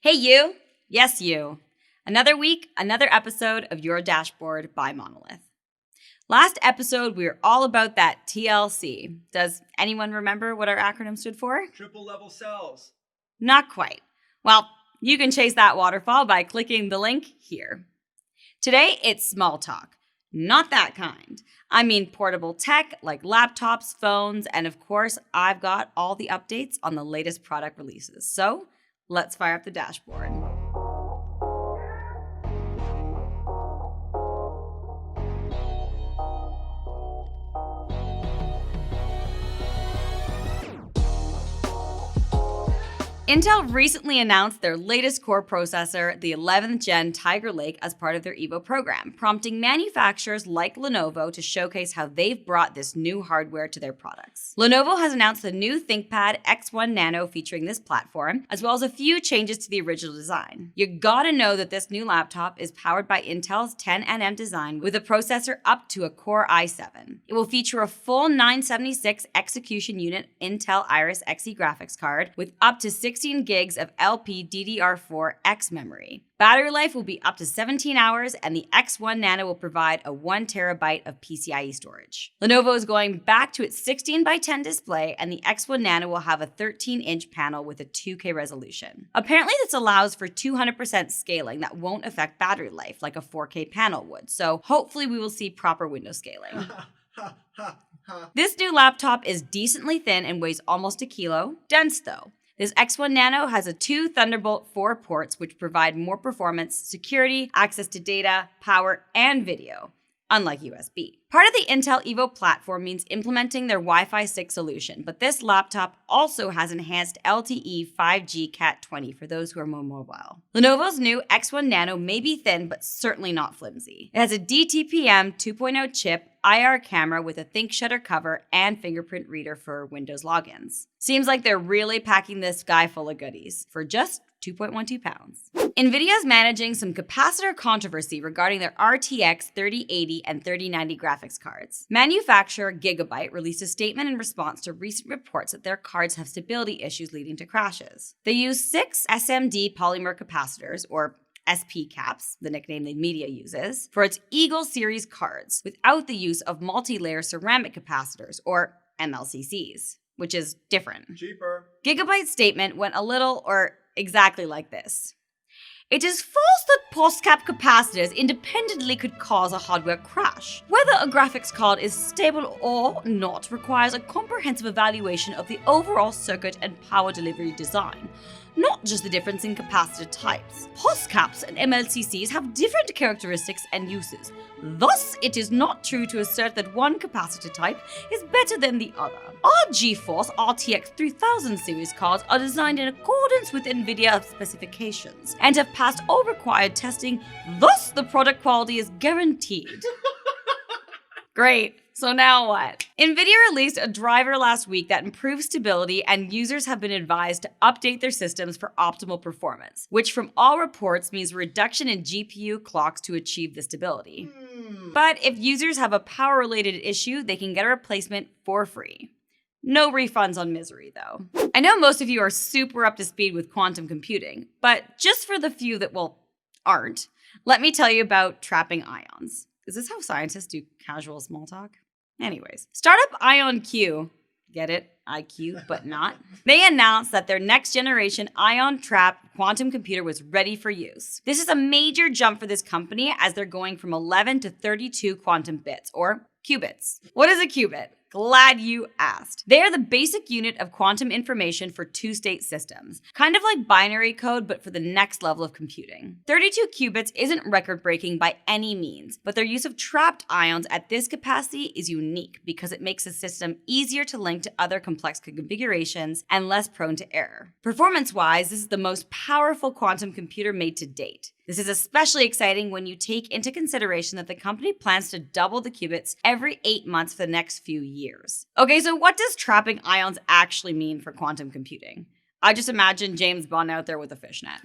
Hey you! Yes, you. Another week, another episode of Your Dashboard by Monolith. Last episode, we were all about that TLC. Does anyone remember what our acronym stood for? Triple level cells. Not quite. Well, you can chase that waterfall by clicking the link here. Today, it's small talk. Not that kind. I mean portable tech like laptops, phones, and of course, I've got all the updates on the latest product releases. So, let's fire up the dashboard. Intel recently announced their latest core processor, the 11th Gen Tiger Lake, as part of their Evo program, prompting manufacturers like Lenovo to showcase how they've brought this new hardware to their products. Lenovo has announced the new Thinkpad X1 Nano featuring this platform, as well as a few changes to the original design. You gotta know that this new laptop is powered by Intel's 10nm design with a processor up to a Core i7. It will feature a full 976 execution unit Intel Iris Xe graphics card with up to 16 gigs of LPDDR4X memory. Battery life will be up to 17 hours, and the X1 Nano will provide a 1 terabyte of PCIe storage. Lenovo is going back to its 16:10 display, and the X1 Nano will have a 13-inch panel with a 2K resolution. Apparently, this allows for 200% scaling that won't affect battery life like a 4K panel would, so hopefully we will see proper window scaling. This new laptop is decently thin and weighs almost a kilo. Dense though. This X1 Nano has two Thunderbolt 4 ports which provide more performance, security, access to data, power, and video, unlike USB. Part of the Intel Evo platform means implementing their Wi-Fi 6 solution, but this laptop also has enhanced LTE 5G Cat 20 for those who are more mobile. Lenovo's new X1 Nano may be thin, but certainly not flimsy. It has a DTPM 2.0 chip, IR camera with a Think Shutter cover, and fingerprint reader for Windows logins. Seems like they're really packing this guy full of goodies for just 2.12 pounds. NVIDIA's managing some capacitor controversy regarding their RTX 3080 and 3090 graphics cards. Manufacturer Gigabyte released a statement in response to recent reports that their cards have stability issues leading to crashes. They use 6 SMD polymer capacitors, or SP caps, the nickname the media uses, for its Eagle series cards, without the use of multi-layer ceramic capacitors, or MLCCs, which is different. Cheaper. Gigabyte's statement went a little, or exactly like this. It is false that post-cap capacitors independently could cause a hardware crash. Whether a graphics card is stable or not requires a comprehensive evaluation of the overall circuit and power delivery design, not just the difference in capacitor types. Post-caps and MLCCs have different characteristics and uses. Thus, it is not true to assert that one capacitor type is better than the other. Our GeForce RTX 3000 series cards are designed in accordance with NVIDIA specifications and have passed all required testing, thus the product quality is guaranteed. Great. So now what? NVIDIA released a driver last week that improves stability, and users have been advised to update their systems for optimal performance, which from all reports means a reduction in GPU clocks to achieve the stability. But if users have a power-related issue, they can get a replacement for free. No refunds on misery, though. I know most of you are super up to speed with quantum computing, but just for the few that, aren't, let me tell you about trapping ions. Is this how scientists do casual small talk? Anyways, startup IonQ, get it? IQ, but not. They announced that their next generation ion trap quantum computer was ready for use. This is a major jump for this company as they're going from 11 to 32 quantum bits, or qubits. What is a qubit? Glad you asked. They are the basic unit of quantum information for two-state systems, kind of like binary code, but for the next level of computing. 32 qubits isn't record-breaking by any means, but their use of trapped ions at this capacity is unique because it makes the system easier to link to other complex configurations and less prone to error. Performance-wise, this is the most powerful quantum computer made to date. This is especially exciting when you take into consideration that the company plans to double the qubits every 8 months for the next few years. Okay, so what does trapping ions actually mean for quantum computing? I just imagine James Bond out there with a fishnet.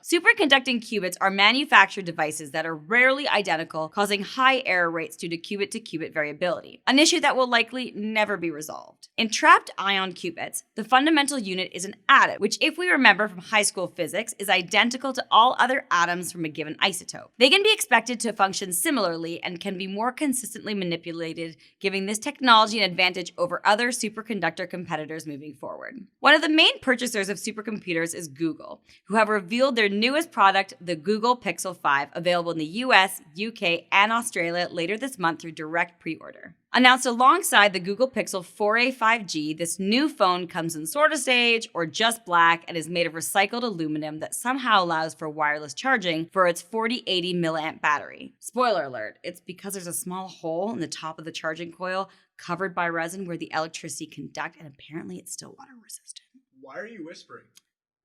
Superconducting qubits are manufactured devices that are rarely identical, causing high error rates due to qubit-to-qubit variability, an issue that will likely never be resolved. In trapped ion qubits, the fundamental unit is an atom, which, if we remember from high school physics, is identical to all other atoms from a given isotope. They can be expected to function similarly and can be more consistently manipulated, giving this technology an advantage over other superconductor competitors moving forward. One of the main purchasers of supercomputers is Google, who have revealed their newest product, the Google Pixel 5, available in the US, UK, and Australia later this month through direct pre-order. Announced alongside the Google Pixel 4a 5G, this new phone comes in Sorta Stage or just black and is made of recycled aluminum that somehow allows for wireless charging for its 4080 milliamp battery. Spoiler alert, it's because there's a small hole in the top of the charging coil covered by resin where the electricity conduct, and apparently it's still water resistant. Why are you whispering?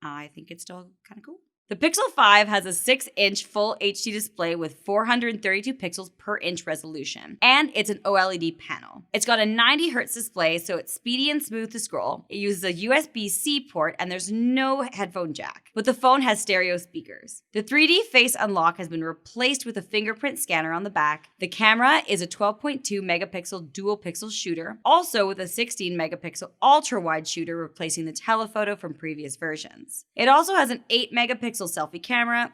I think it's still kind of cool. The Pixel 5 has a 6-inch full HD display with 432 pixels per inch resolution, and it's an OLED panel. It's got a 90 Hz display, so it's speedy and smooth to scroll. It uses a USB-C port, and there's no headphone jack, but the phone has stereo speakers. The 3D face unlock has been replaced with a fingerprint scanner on the back. The camera is a 12.2 megapixel dual pixel shooter, also with a 16 megapixel ultra-wide shooter replacing the telephoto from previous versions. It also has an 8 megapixel selfie camera,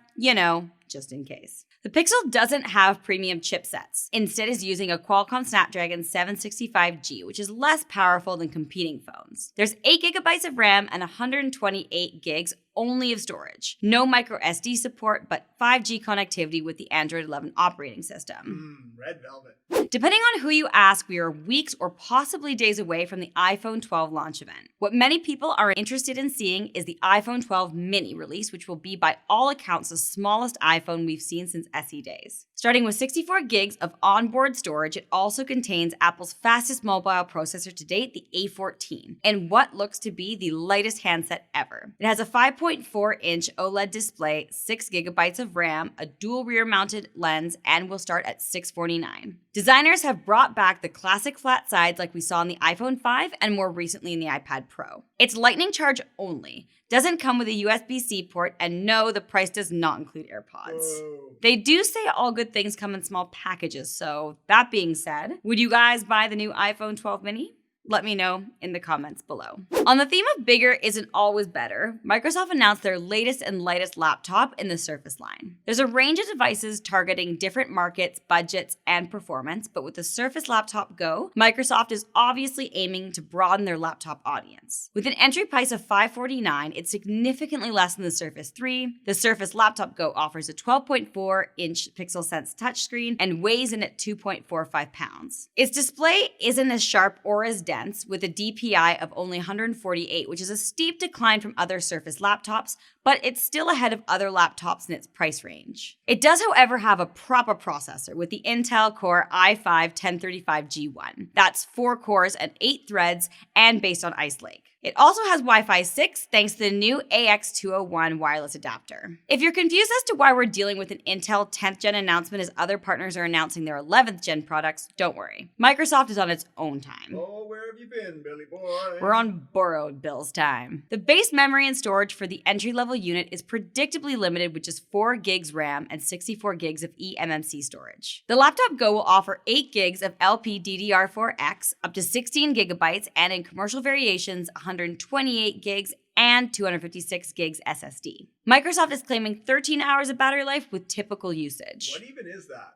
just in case. The Pixel doesn't have premium chipsets. Instead, is using a Qualcomm Snapdragon 765G, which is less powerful than competing phones. There's 8 gigabytes of RAM and 128 gigs only of storage. No micro SD support, but 5G connectivity with the Android 11 operating system. Red velvet. Depending on who you ask, we are weeks or possibly days away from the iPhone 12 launch event. What many people are interested in seeing is the iPhone 12 mini release, which will be by all accounts the smallest iPhone we've seen since SE days. Starting with 64 gigs of onboard storage, it also contains Apple's fastest mobile processor to date, the A14, and what looks to be the lightest handset ever. It has a 5.4-inch OLED display, 6 gigabytes of RAM, a dual rear-mounted lens, and will start at $649. Designers have brought back the classic flat sides like we saw in the iPhone 5 and more recently in the iPad Pro. It's Lightning charge only, doesn't come with a USB-C port, and no, the price does not include AirPods. Whoa. They do say all good things come in small packages, so that being said, would you guys buy the new iPhone 12 mini? Let me know in the comments below. On the theme of bigger isn't always better, Microsoft announced their latest and lightest laptop in the Surface line. There's a range of devices targeting different markets, budgets, and performance, but with the Surface Laptop Go, Microsoft is obviously aiming to broaden their laptop audience. With an entry price of $549, it's significantly less than the Surface 3. The Surface Laptop Go offers a 12.4-inch Pixel Sense touchscreen and weighs in at 2.45 pounds. Its display isn't as sharp or as dense, with a DPI of only 148, which is a steep decline from other Surface laptops, but it's still ahead of other laptops in its price range. It does, however, have a proper processor with the Intel Core i5-1035G1. That's 4 cores and 8 threads, and based on Ice Lake. It also has Wi-Fi 6 thanks to the new AX201 wireless adapter. If you're confused as to why we're dealing with an Intel 10th gen announcement as other partners are announcing their 11th gen products, don't worry. Microsoft is on its own time. Oh, where have you been, Billy boy? We're on borrowed Bill's time. The base memory and storage for the entry-level unit is predictably limited with just 4 gigs RAM and 64 gigs of eMMC storage. The Laptop Go will offer 8 gigs of LPDDR4X, up to 16 gigabytes, and in commercial variations, 128 gigs and 256 gigs SSD. Microsoft is claiming 13 hours of battery life with typical usage. What even is that?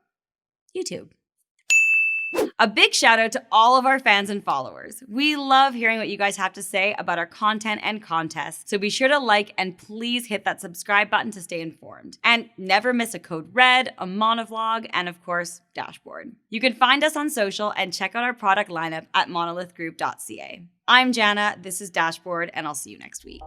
YouTube. A big shout out to all of our fans and followers. We love hearing what you guys have to say about our content and contests, so be sure to like and please hit that subscribe button to stay informed. And never miss a Code Red, a monovlog, and of course, Dashboard. You can find us on social and check out our product lineup at monolithgroup.ca. I'm Jana, this is Dashboard, and I'll see you next week.